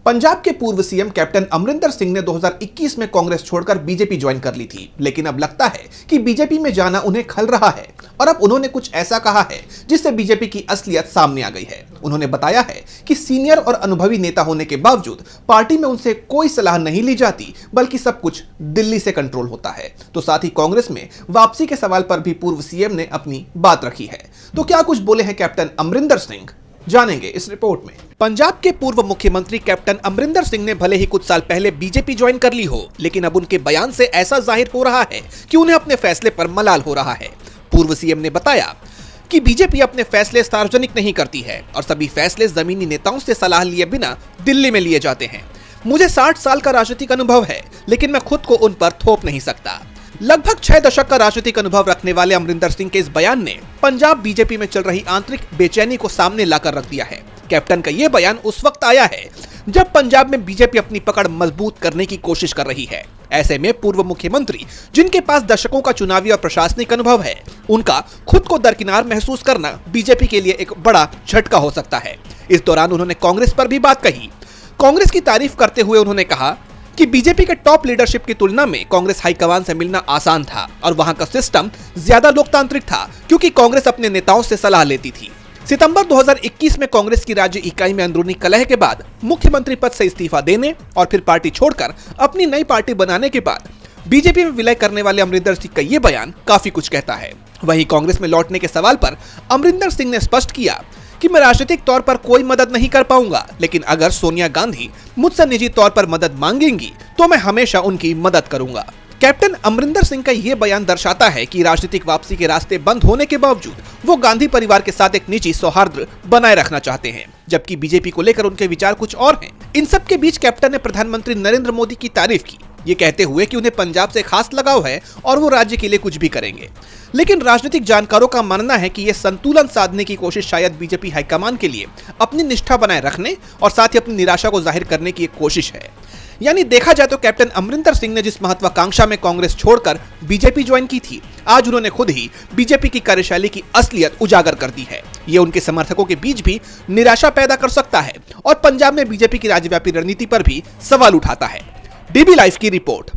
पंजाब के पूर्व CM captain Amarinder Singh ने 2021 में कांग्रेस छोड़कर बीजेपी ज्वाइन कर ली थी, लेकिन अब लगता है कि बीजेपी में जाना उन्हें खल रहा है और अब उन्होंने कुछ ऐसा कहा है जिससे बीजेपी की असलियत सामने आ गई है। उन्होंने बताया है कि सीनियर और अनुभवी नेता होने के बावजूद पार्टी में उनसे कोई सलाह नहीं ली जाती, बल्कि सब कुछ दिल्ली से कंट्रोल होता है। तो साथ ही कांग्रेस में वापसी के सवाल पर भी पूर्व सीएम ने अपनी बात रखी है। तो क्या कुछ बोले हैं कैप्टन अमरिंदर सिंह, जानेंगे इस रिपोर्ट में। पंजाब के पूर्व मुख्यमंत्री कैप्टन अमरिंदर सिंह ने भले ही कुछ साल पहले बीजेपी ज्वाइन कर ली हो, लेकिन अब उनके बयान से ऐसा जाहिर हो रहा है कि उन्हें अपने फैसले पर मलाल हो रहा है। पूर्व सीएम ने बताया कि बीजेपी अपने फैसले सार्वजनिक नहीं करती है और सभी फैसले जमीनी नेताओं से सलाह लिए बिना दिल्ली में लिए जाते हैं। मुझे 60 साल का राजनीतिक अनुभव है, लेकिन मैं खुद को उन पर थोप नहीं सकता। लगभग 6 दशक का राजनीतिक अनुभव रखने वाले अमरिंदर सिंह के इस बयान ने पंजाब बीजेपी में चल रही आंतरिक बेचैनी को सामने लाकर रख दिया है। कैप्टन का ये बयान उस वक्त आया है जब पंजाब में बीजेपी अपनी पकड़ मजबूत करने की कोशिश कर रही है। ऐसे में पूर्व मुख्यमंत्री, जिनके पास दशकों का चुनावी और प्रशासनिक अनुभव है, उनका खुद को दरकिनार महसूस करना बीजेपी के लिए एक बड़ा झटका हो सकता है। इस दौरान उन्होंने कांग्रेस पर भी बात कही। कांग्रेस की तारीफ करते हुए उन्होंने कहा कि बीजेपी के टॉप लीडरशिप की तुलना में कांग्रेस हाईकमान से मिलना आसान था और वहां का सिस्टम ज्यादा लोकतांत्रिक था, क्योंकि कांग्रेस अपने नेताओं से सलाह लेती थी। सितंबर 2021 में कांग्रेस की राज्य इकाई में अंदरूनी कलह के बाद मुख्यमंत्री पद से इस्तीफा देने और फिर पार्टी छोड़कर अपनी नई पार्टी बनाने के बाद बीजेपी में विलय करने वाले अमरिंदर सिंह का ये बयान काफी कुछ कहता है। वहीं कांग्रेस में लौटने के सवाल पर अमरिंदर सिंह ने स्पष्ट किया कि मैं राजनीतिक तौर पर कोई मदद नहीं कर पाऊंगा, लेकिन अगर सोनिया गांधी मुझसे निजी तौर पर मदद मांगेंगी तो मैं हमेशा उनकी मदद करूंगा। कैप्टन अमरिंदर सिंह का यह बयान दर्शाता है कि राजनीतिक वापसी के रास्ते बंद होने के बावजूद वो गांधी परिवार के साथ एक निजी सौहार्द बनाए रखना चाहते हैं, जबकि बीजेपी को लेकर उनके विचार कुछ और हैं। इन सब के बीच कैप्टन ने प्रधानमंत्री नरेंद्र मोदी की तारीफ की, ये कहते हुए कि उन्हें पंजाब से खास लगाव है और वो राज्य के लिए कुछ भी करेंगे। लेकिन राजनीतिक जानकारों का मानना है कि यह संतुलन साधने की कोशिश शायद बीजेपी हाईकमान के लिए अपनी निष्ठा बनाए रखने और साथ ही अपनी निराशा को जाहिर करने की एक कोशिश है। यानी देखा जाए तो कैप्टन अमरिंदर सिंह ने जिस महत्वाकांक्षा में कांग्रेस छोड़कर बीजेपी ज्वाइन की थी, आज उन्होंने खुद ही बीजेपी की कार्यशैली की असलियत उजागर कर दी है। ये उनके समर्थकों के बीच भी निराशा पैदा कर सकता है और पंजाब में बीजेपी की राज्यव्यापी रणनीति पर भी सवाल उठाता है। डीबी लाइव की रिपोर्ट।